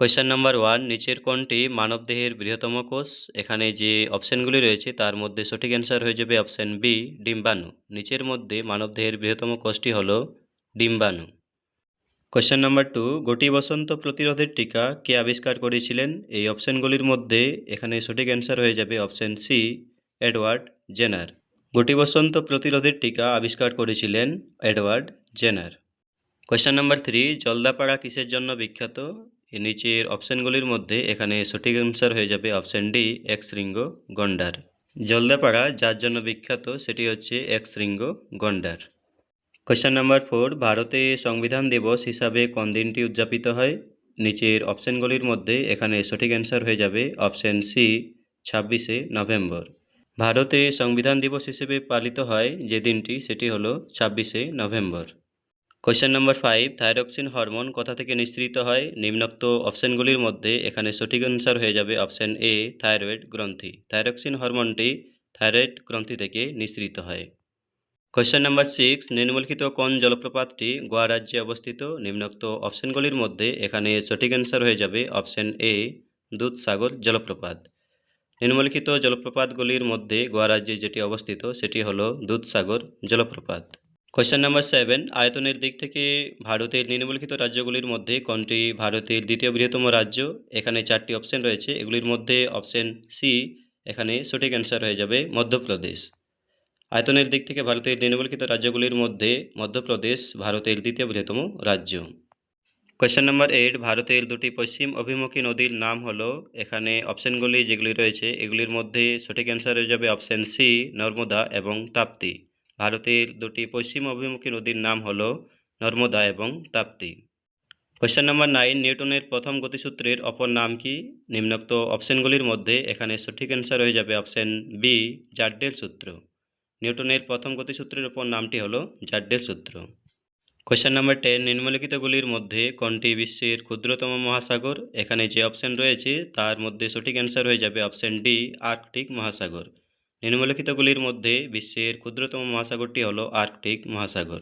Question number 1 নিচের কোনটি মানবদেহের বৃহত্তম কোষ? এখানে যে অপশনগুলি রয়েছে তার মধ্যে সঠিক অ্যান্সার হয়ে যাবে অপশন বি ডিম্বাণু। নিচের মধ্যে মানবদেহের বৃহত্তম কোষটি হলো ডিম্বাণু। কোয়েশ্চেন নাম্বার 2 গুটি বসন্ত প্রতিরোধের টিকা কে আবিষ্কার করেছিলেন? এই অপশনগুলির মধ্যে এখানে সঠিক অ্যান্সার হয়ে যাবে অপশন সি এডওয়ার্ড জেনার। গুটি বসন্ত প্রতিরোধের টিকা আবিষ্কার করেছিলেন Edward Jenner. Question number 3 Jaldapara কিসের জন্য বিখ্যাত? এর নিচের অপশনগুলির মধ্যে এখানে সঠিক অ্যান্সার হয়ে যাবে অপশন ডি এক শৃঙ্গ গন্ডার। জলদাপাড়া যার জন্য বিখ্যাত সেটি হচ্ছে এক শৃঙ্গ গন্ডার। কোয়েশ্চেন নাম্বার 4 ভারতে সংবিধান দিবস হিসাবে কোন দিনটি উদযাপিত হয়? নিচের অপশনগুলির মধ্যে এখানে সঠিক অ্যান্সার হয়ে যাবে অপশন সি 26শে নভেম্বর। ভারতে সংবিধান দিবস হিসেবে পালিত হয় যে দিনটি সেটি হলো 26শে নভেম্বর। কোয়েশ্চেন নাম্বার 5 থাইরক্সিন হরমোন কোথা থেকে নিঃসৃত হয়? নিম্নোক্ত অপশনগুলির মধ্যে এখানে সঠিক অ্যান্সার হয়ে যাবে অপশন এ থাইরয়েড গ্রন্থি। থাইরক্সিন হরমোনটি থাইরয়েড গ্রন্থি থেকে নিঃসৃত হয়। কোয়েশ্চেন নাম্বার 6 নিম্নলিখিত কোন জলপ্রপাতটি গোয়া রাজ্যে অবস্থিত? নিম্নোক্ত অপশনগুলির মধ্যে এখানে সঠিক অ্যান্সার হয়ে যাবে অপশন এ দুধসাগর জলপ্রপাত। নিম্নলিখিত জলপ্রপাতগুলির মধ্যে গোয়া রাজ্যে যেটি অবস্থিত সেটি হলো দুধসাগর জলপ্রপাত। কোয়েশ্চেন নাম্বার 7 আয়তনের দিক থেকে ভারতের নিম্নলিখিত রাজ্যগুলির মধ্যে কোনটি ভারতের দ্বিতীয় বৃহত্তম রাজ্য? এখানে 4টি অপশন রয়েছে, এগুলির মধ্যে অপশন সি এখানে সঠিক অ্যান্সার হয়ে যাবে মধ্যপ্রদেশ। আয়তনের দিক থেকে ভারতের নিম্নলিখিত রাজ্যগুলির মধ্যে মধ্যপ্রদেশ ভারতের দ্বিতীয় বৃহত্তম রাজ্য। কোয়েশ্চেন নাম্বার 8 ভারতের দুটি পশ্চিম অভিমুখী নদীর নাম হলো? এখানে অপশনগুলি যেগুলি রয়েছে এগুলির মধ্যে সঠিক অ্যান্সার হয়ে যাবে অপশন সি নর্মদা এবং তাপ্তি। ভারতের দুটি পশ্চিম অভিমুখী নদীর নাম হলো নর্মদা এবং তাপ্তি। কোয়েশ্চেন নাম্বার 9 নিউটনের প্রথম গতিসূত্রের অপর নাম কি? নিম্নোক্ত অপশনগুলির মধ্যে এখানে সঠিক অ্যান্সার হয়ে যাবে অপশন বি জার্ডেল সূত্র। নিউটনের প্রথম গতিসূত্রের অপর নামটি হলো জার্ডেল সূত্র। কোয়েশ্চেন নাম্বার 10 নিম্নলিখিতগুলির মধ্যে কোনটি বিশ্বের ক্ষুদ্রতম মহাসাগর? এখানে যে অপশন রয়েছে তার মধ্যে সঠিক অ্যান্সার হয়ে যাবে অপশন ডি আর্কটিক মহাসাগর। নিম্নলিখিতগুলির মধ্যে বিশ্বের ক্ষুদ্রতম মহাসাগরটি হলো আর্কটিক মহাসাগর।